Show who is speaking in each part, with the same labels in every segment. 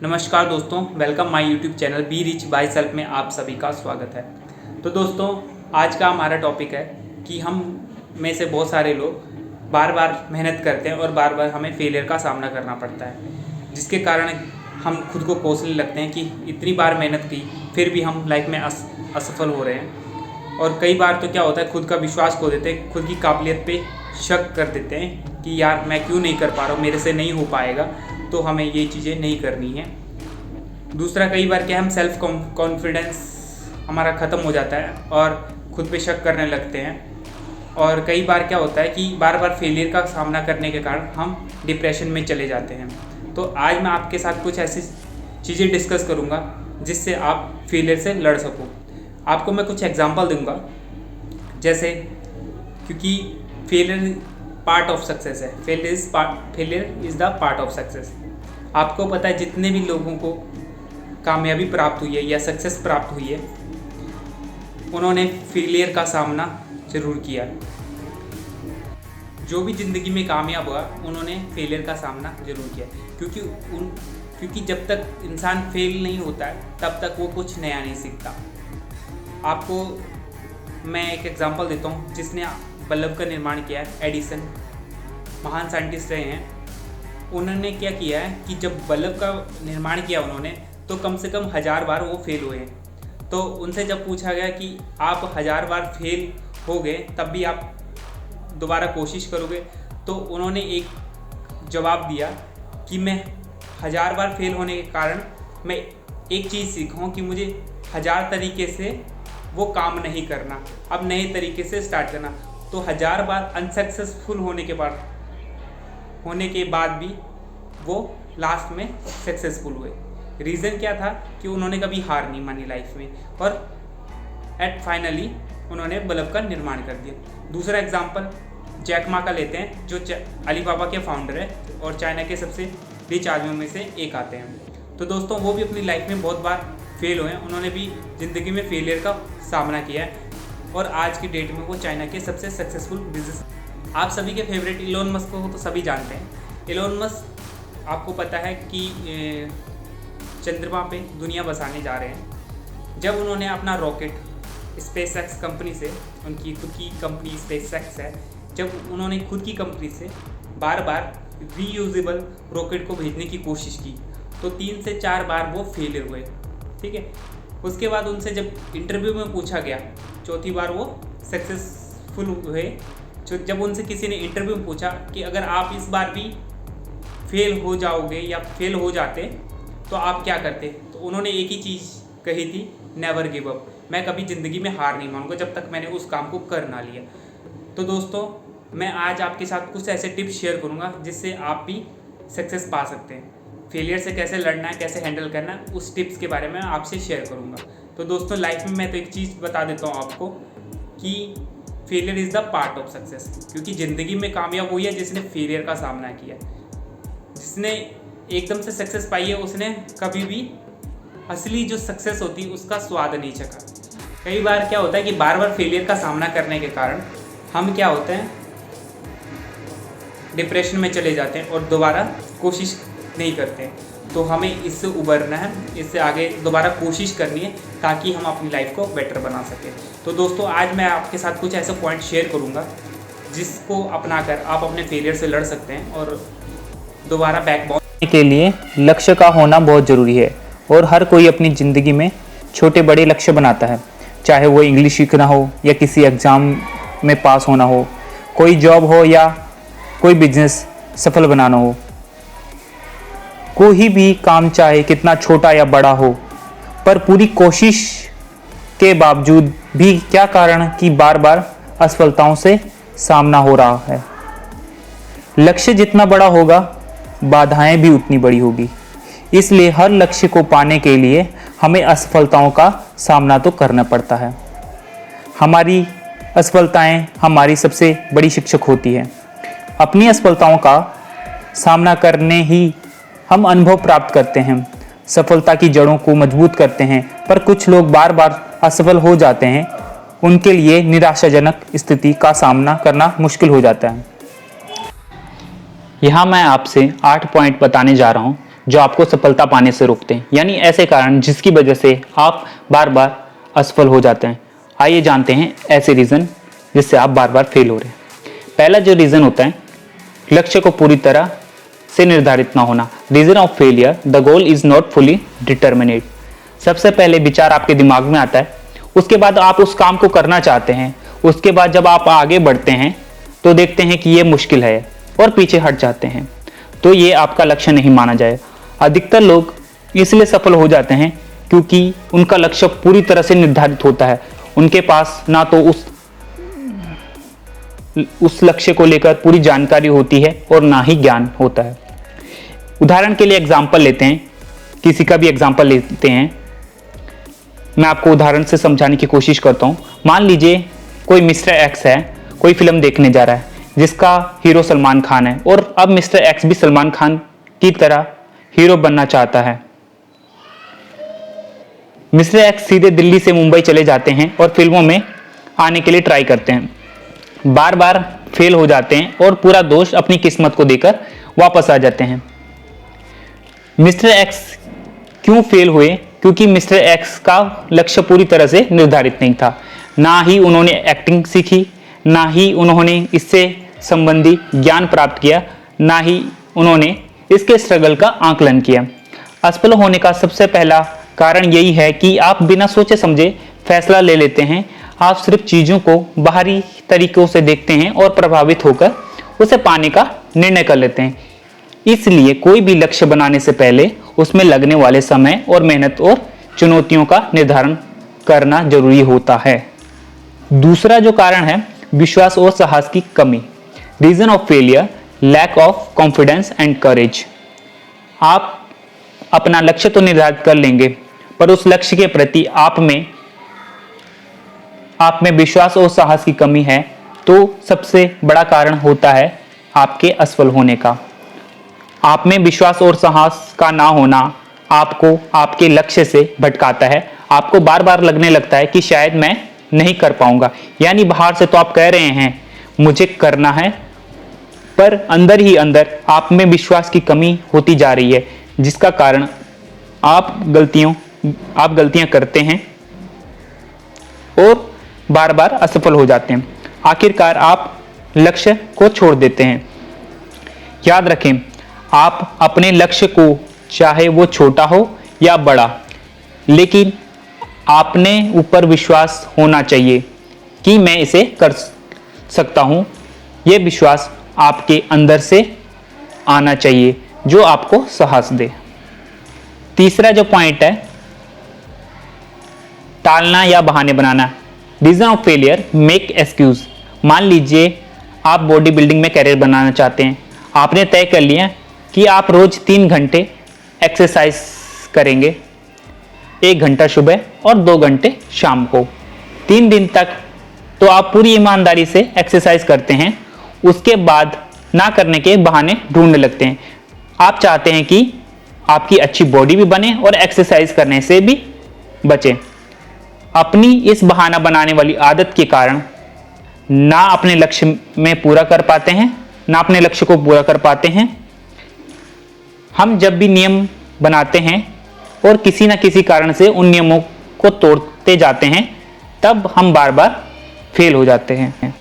Speaker 1: नमस्कार दोस्तों, welcome my YouTube channel be rich by self में आप सभी का स्वागत है। तो दोस्तों, आज का हमारा टॉपिक है कि हम में से बहुत सारे लोग बार बार मेहनत करते हैं और बार बार हमें फेलियर का सामना करना पड़ता है, जिसके कारण हम खुद को कोसने लगते हैं कि इतनी बार मेहनत की फिर भी हम लाइफ में असफल हो रहे हैं। और कई बार तो क्या होता है, खुद का विश्वास खो देते हैं, खुद की काबिलियत पे शक कर देते हैं कि यार मैं क्यों नहीं कर पा रहा हूँ, मेरे से नहीं हो पाएगा, तो हमें ये चीज़ें नहीं करनी है। दूसरा, कई बार क्या हम सेल्फ कॉन्फिडेंस हमारा ख़त्म हो जाता है और खुद पे शक करने लगते हैं। और कई बार क्या होता है कि बार बार फेलियर का सामना करने के कारण हम डिप्रेशन में चले जाते हैं। तो आज मैं आपके साथ कुछ ऐसी चीज़ें डिस्कस करूँगा जिससे आप फेलियर से लड़ सको। आपको मैं कुछ एग्जांपल दूंगा, जैसे क्योंकि फेलियर पार्ट ऑफ सक्सेस है, failure is the part of success. आपको पता है जितने भी लोगों को कामयाबी प्राप्त हुई है या सक्सेस प्राप्त हुई है, उन्होंने फेलियर का सामना ज़रूर किया। जो भी ज़िंदगी में कामयाब हुआ उन्होंने फेलियर का सामना ज़रूर किया, क्योंकि जब तक इंसान फेल नहीं होता है तब तक वो कुछ नया नहीं सीखता। आपको मैं एक एग्जांपल देता हूँ जिसने बल्ब का निर्माण किया है। एडिसन महान साइंटिस्ट रहे हैं। उन्होंने क्या किया है कि जब बल्ब का निर्माण किया उन्होंने, तो कम से कम 1000 बार वो फेल हुए। तो उनसे जब पूछा गया कि आप 1000 बार फेल हो गए तब भी आप दोबारा कोशिश करोगे, तो उन्होंने एक जवाब दिया कि मैं 1000 बार फेल होने के कारण मैं एक चीज़ सीखा हूँ कि मुझे 1000 तरीके से वो काम नहीं करना, अब नए तरीके से स्टार्ट करना। तो 1000 बार अनसक्सेसफुल होने के बाद भी वो लास्ट में सक्सेसफुल हुए। रीज़न क्या था कि उन्होंने कभी हार नहीं मानी लाइफ में और फाइनली उन्होंने बल्ब का निर्माण कर दिया। दूसरा एग्जांपल जैक मा का लेते हैं, जो अलीबाबा के फाउंडर है और चाइना के सबसे रिच आदमियों में से एक आते हैं। तो दोस्तों, वो भी अपनी लाइफ में बहुत बार फेल हुए हैं, उन्होंने भी ज़िंदगी में फेलियर का सामना किया है और आज की डेट में वो चाइना के सबसे सक्सेसफुल बिजनेस। आप सभी के फेवरेट इलोन मस्क को तो सभी जानते हैं। इलोन मस्क, आपको पता है कि चंद्रमा पे दुनिया बसाने जा रहे हैं। जब उन्होंने अपना रॉकेट स्पेसएक्स कंपनी से, उनकी खुद की कंपनी स्पेसएक्स है, जब उन्होंने खुद की कंपनी से बार बार रीयूजेबल रॉकेट को भेजने की कोशिश की, तो 3 से 4 बार वो फेलियर हुए। ठीक है, उसके बाद उनसे जब इंटरव्यू में पूछा गया, चौथी बार वो सक्सेसफुल हुए। जब उनसे किसी ने इंटरव्यू में पूछा कि अगर आप इस बार भी फेल हो जाओगे या फेल हो जाते तो आप क्या करते, तो उन्होंने एक ही चीज़ कही थी, नेवर गिव अप। मैं कभी ज़िंदगी में हार नहीं मानूंगा जब तक मैंने उस काम को कर ना लिया। तो दोस्तों, मैं आज आपके साथ कुछ ऐसे टिप्स शेयर करूंगा जिससे आप भी सक्सेस पा सकते हैं। फेलियर से कैसे लड़ना है, कैसे हैंडल करना है, उस टिप्स के बारे में आपसे शेयर करूंगा। तो दोस्तों, लाइफ में मैं तो एक चीज़ बता देता हूँ आपको कि failure is the part of success, क्योंकि ज़िंदगी में कामयाब हुई है जिसने फेलियर का सामना किया। जिसने एकदम से सक्सेस पाई है उसने कभी भी असली जो सक्सेस होती है उसका स्वाद नहीं चखा। कई बार क्या होता है कि बार बार फेलियर का सामना करने के कारण हम क्या होते हैं, डिप्रेशन में चले जाते हैं और दोबारा कोशिश नहीं करते हैं। तो हमें इससे उबरना है, इससे आगे दोबारा कोशिश करनी है ताकि हम अपनी लाइफ को बेटर बना सकें। तो दोस्तों, आज मैं आपके साथ कुछ ऐसे पॉइंट शेयर करूंगा जिसको अपनाकर आप अपने फेलियर से लड़ सकते हैं और दोबारा बैकबोन
Speaker 2: के लिए लक्ष्य का होना बहुत ज़रूरी है। और हर कोई अपनी ज़िंदगी में छोटे बड़े लक्ष्य बनाता है, चाहे वो इंग्लिश सीखना हो या किसी एग्ज़ाम में पास होना हो, कोई जॉब हो या कोई बिजनेस सफल बनाना हो। कोई भी काम चाहे कितना छोटा या बड़ा हो, पर पूरी कोशिश के बावजूद भी क्या कारण कि बार बार असफलताओं से सामना हो रहा है। लक्ष्य जितना बड़ा होगा, बाधाएं भी उतनी बड़ी होगी। इसलिए हर लक्ष्य को पाने के लिए हमें असफलताओं का सामना तो करना पड़ता है। हमारी असफलताएं हमारी सबसे बड़ी शिक्षक होती है। अपनी असफलताओं का सामना करने ही हम अनुभव प्राप्त करते हैं, सफलता की जड़ों को मजबूत करते हैं। पर कुछ लोग बार बार असफल हो जाते हैं, उनके लिए निराशाजनक स्थिति का सामना करना मुश्किल हो जाता है। यहाँ मैं आपसे 8 पॉइंट बताने जा रहा हूँ जो आपको सफलता पाने से रोकते हैं, यानी ऐसे कारण जिसकी वजह से आप बार बार असफल हो जाते हैं। आइए जानते हैं ऐसे रीज़न जिससे आप बार बार फेल हो रहे हैं। पहला जो रीज़न होता है, लक्ष्य को पूरी तरह से निर्धारित ना होना। Reason of failure, the goal is not fully determinate. सबसे पहले विचार आपके दिमाग में आता है, उसके बाद आप उस काम को करना चाहते हैं, उसके बाद जब आप आगे बढ़ते हैं तो देखते हैं कि ये मुश्किल है और पीछे हट जाते हैं, तो ये आपका लक्ष्य नहीं माना जाए। अधिकतर लोग इसलिए सफल हो जाते हैं क्योंकि उनका लक्ष्य पूरी तरह से निर्धारित होता है। उनके पास ना तो उस लक्ष्य को लेकर पूरी जानकारी होती है और ना ही ज्ञान होता है। उदाहरण के लिए एग्जाम्पल लेते हैं, किसी का भी एग्जाम्पल लेते हैं। मैं आपको उदाहरण से समझाने की कोशिश करता हूँ। मान लीजिए कोई मिस्टर एक्स है, कोई फिल्म देखने जा रहा है जिसका हीरो सलमान खान है, और अब मिस्टर एक्स भी सलमान खान की तरह हीरो बनना चाहता है। मिस्टर एक्स सीधे दिल्ली से मुंबई चले जाते हैं और फिल्मों में आने के लिए ट्राई करते हैं। बार बार फेल हो जाते हैं और पूरा दोष अपनी किस्मत को देकर वापस आ जाते हैं। मिस्टर एक्स क्यों फेल हुए? क्योंकि मिस्टर एक्स का लक्ष्य पूरी तरह से निर्धारित नहीं था। ना ही उन्होंने एक्टिंग सीखी, ना ही उन्होंने इससे संबंधी ज्ञान प्राप्त किया, ना ही उन्होंने इसके स्ट्रगल का आकलन किया। असफल होने का सबसे पहला कारण यही है कि आप बिना सोचे समझे फैसला ले लेते हैं। आप सिर्फ चीज़ों को बाहरी तरीकों से देखते हैं और प्रभावित होकर उसे पाने का निर्णय कर लेते हैं। इसलिए कोई भी लक्ष्य बनाने से पहले उसमें लगने वाले समय और मेहनत और चुनौतियों का निर्धारण करना जरूरी होता है। दूसरा जो कारण है, विश्वास और साहस की कमी। Reason of failure, lack of confidence and courage. आप अपना लक्ष्य तो निर्धारित कर लेंगे, पर उस लक्ष्य के प्रति आप में विश्वास और साहस की कमी है, तो सबसे बड़ा कारण होता है आपके असफल होने का। आप में विश्वास और साहस का ना होना आपको आपके लक्ष्य से भटकाता है। आपको बार बार लगने लगता है कि शायद मैं नहीं कर पाऊंगा। यानी बाहर से तो आप कह रहे हैं मुझे करना है, पर अंदर ही अंदर आप में विश्वास की कमी होती जा रही है, जिसका कारण आप गलतियां करते हैं और बार बार असफल हो जाते हैं। आखिरकार आप लक्ष्य को छोड़ देते हैं। याद रखें, आप अपने लक्ष्य को, चाहे वो छोटा हो या बड़ा, लेकिन आपने ऊपर विश्वास होना चाहिए कि मैं इसे कर सकता हूं। यह विश्वास आपके अंदर से आना चाहिए जो आपको साहस दे। तीसरा जो पॉइंट है, टालना या बहाने बनाना। Reason of failure, make excuse. मान लीजिए आप बॉडी बिल्डिंग में कैरियर बनाना चाहते हैं। आपने तय कर लिया कि आप रोज 3 घंटे एक्सरसाइज करेंगे, 1 घंटा सुबह और 2 घंटे शाम को। 3 दिन तक तो आप पूरी ईमानदारी से एक्सरसाइज करते हैं, उसके बाद ना करने के बहाने ढूंढने लगते हैं। आप चाहते हैं कि आपकी अच्छी बॉडी भी बने और एक्सरसाइज करने से भी बचे। अपनी इस बहाना बनाने वाली आदत के कारण ना अपने लक्ष्य में पूरा कर पाते हैं, ना अपने लक्ष्य को पूरा कर पाते हैं। हम जब भी नियम बनाते हैं और किसी ना किसी कारण से उन नियमों को तोड़ते जाते हैं, तब हम बार बार फेल हो जाते हैं।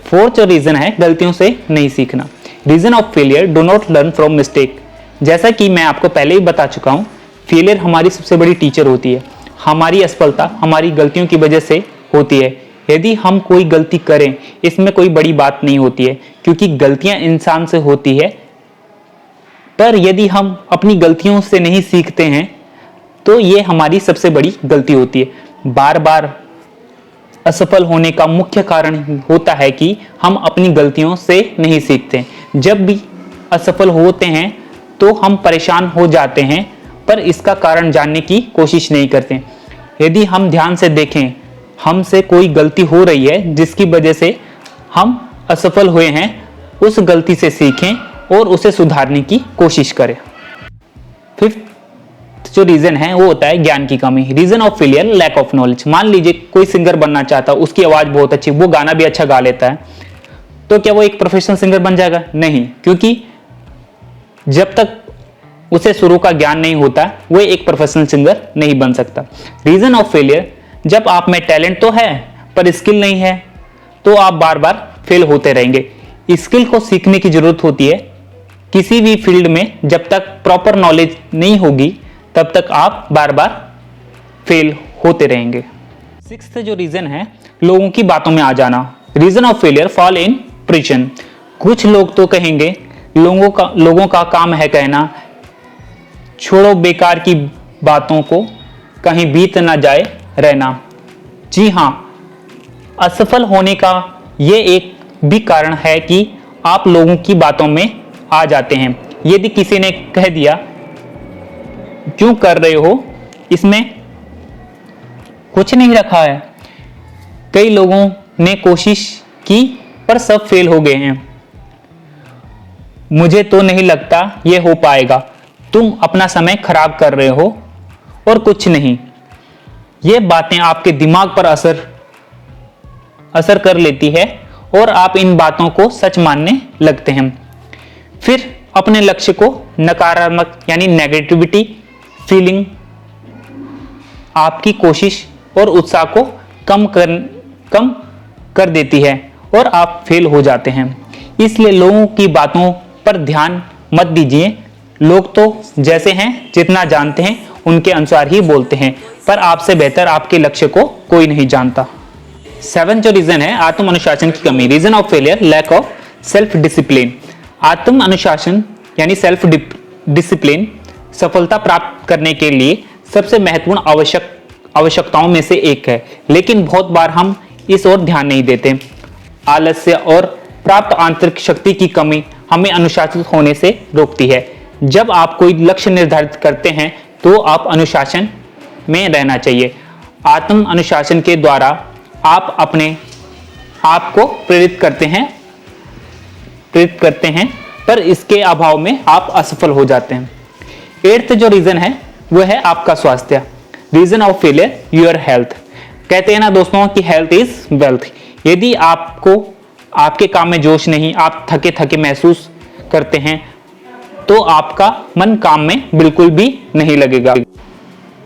Speaker 2: फोर्थ रीजन है, गलतियों से नहीं सीखना। Reason of failure, do not learn from mistake. जैसा कि मैं आपको पहले ही बता चुका हूं, फेलियर हमारी सबसे बड़ी टीचर होती है। हमारी असफलता हमारी गलतियों की वजह से होती है। यदि हम कोई गलती करें, इसमें कोई बड़ी बात नहीं होती है, क्योंकि गलतियां इंसान से होती है। पर यदि हम अपनी गलतियों से नहीं सीखते हैं तो ये हमारी सबसे बड़ी गलती होती है। बार बार असफल होने का मुख्य कारण होता है कि हम अपनी गलतियों से नहीं सीखते। जब भी असफल होते हैं तो हम परेशान हो जाते हैं, पर इसका कारण जानने की कोशिश नहीं करते। यदि हम ध्यान से देखें, हमसे कोई गलती हो रही है जिसकी वजह से हम असफल हुए हैं, उस गलती से सीखें और उसे सुधारने की कोशिश करें। फिफ्थ जो रीजन है वो होता है ज्ञान की कमी। Reason of failure, lack of knowledge. मान लीजिए कोई सिंगर बनना चाहता है, उसकी आवाज बहुत अच्छी, वो गाना भी अच्छा गा लेता है, तो क्या वो एक प्रोफेशनल सिंगर बन जाएगा? नहीं, क्योंकि जब तक उसे शुरू का ज्ञान नहीं होता, वो एक प्रोफेशनल सिंगर नहीं बन सकता। रीजन ऑफ फेलियर, जब आप में टैलेंट तो है पर स्किल नहीं है तो आप बार बार फेल होते रहेंगे। स्किल को सीखने की जरूरत होती है किसी भी फील्ड में। जब तक प्रॉपर नॉलेज नहीं होगी तब तक आप बार बार फेल होते रहेंगे। सिक्स्थ जो रीजन है, लोगों की बातों में आ जाना। Reason of failure, fall in preaching. कुछ लोग तो कहेंगे लोगों का काम है कहना, छोड़ो बेकार की बातों को, कहीं बीत ना जाए रहना। जी हाँ, असफल होने का ये एक भी कारण है कि आप लोगों की बातों में आ जाते हैं। यदि किसी ने कह दिया क्यों कर रहे हो, इसमें कुछ नहीं रखा है। कई लोगों ने कोशिश की पर सब फेल हो गए हैं। मुझे तो नहीं लगता ये हो पाएगा, तुम अपना समय खराब कर रहे हो और कुछ नहीं। ये बातें आपके दिमाग पर असर कर लेती है और आप इन बातों को सच मानने लगते हैं। फिर अपने लक्ष्य को नकारात्मक यानी नेगेटिविटी फीलिंग आपकी कोशिश और उत्साह को कम कर देती है और आप फेल हो जाते हैं। इसलिए लोगों की बातों पर ध्यान मत दीजिए। लोग तो जैसे हैं, जितना जानते हैं उनके अनुसार ही बोलते हैं, पर आपसे बेहतर आपके लक्ष्य को कोई नहीं जानता। 7 जो रीजन है, आत्म अनुशासन की कमी। Reason of failure, lack of self discipline. आत्म अनुशासन यानी सेल्फ डिसिप्लिन सफलता प्राप्त करने के लिए सबसे महत्वपूर्ण आवश्यकताओं में से एक है, लेकिन बहुत बार हम इस ओर ध्यान नहीं देते। आलस्य और प्राप्त आंतरिक शक्ति की कमी हमें अनुशासित होने से रोकती है। जब आप कोई लक्ष्य निर्धारित करते हैं तो आप अनुशासन में रहना चाहिए। आत्म अनुशासन के द्वारा आप अपने आप को प्रेरित करते हैं, पर इसके अभाव में आप असफल हो जाते हैं। 8th जो रीजन है वो है आपका स्वास्थ्य। Reason of failure, your health. कहते हैं ना दोस्तों कि हेल्थ इज वेल्थ। यदि आपको आपके काम में जोश नहीं, आप थके थके महसूस करते हैं, तो आपका मन काम में बिल्कुल भी नहीं लगेगा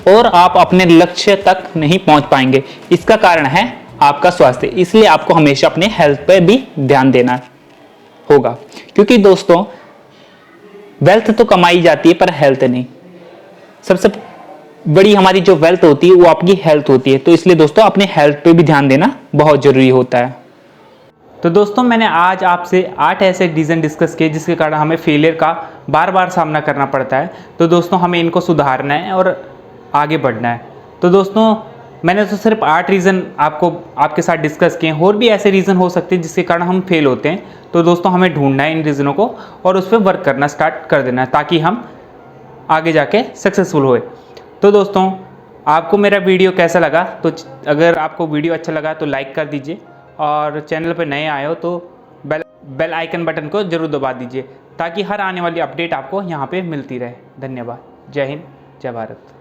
Speaker 2: और आप अपने लक्ष्य तक नहीं पहुंच पाएंगे। इसका कारण है आपका स्वास्थ्य। इसलिए आपको हमेशा अपने हेल्थ पर भी ध्यान देना होगा, क्योंकि दोस्तों वेल्थ तो कमाई जाती है पर हेल्थ नहीं। सबसे बड़ी हमारी जो वेल्थ होती है वो आपकी हेल्थ होती है। तो इसलिए दोस्तों अपने हेल्थ पे भी ध्यान देना बहुत जरूरी होता है। तो दोस्तों मैंने आज आपसे 8 ऐसे रीज़न डिस्कस किए जिसके कारण हमें फेलियर का बार बार सामना करना पड़ता है। तो दोस्तों हमें इनको सुधारना है और आगे बढ़ना है। तो दोस्तों मैंने तो सिर्फ 8 रीज़न आपके साथ डिस्कस किए हैं। और भी ऐसे रीज़न हो सकते हैं जिसके कारण हम फेल होते हैं। तो दोस्तों हमें ढूंढना है इन रीज़नों को और उस पर वर्क करना स्टार्ट कर देना है, ताकि हम आगे जाके सक्सेसफुल होए। तो दोस्तों आपको मेरा वीडियो कैसा लगा? तो अगर आपको वीडियो अच्छा लगा तो लाइक कर दीजिए और चैनल पर नए आए हो तो बेल आइकन बटन को ज़रूर दबा दीजिए, ताकि हर आने वाली अपडेट आपको यहाँ पे मिलती रहे। धन्यवाद। जय हिंद, जय भारत।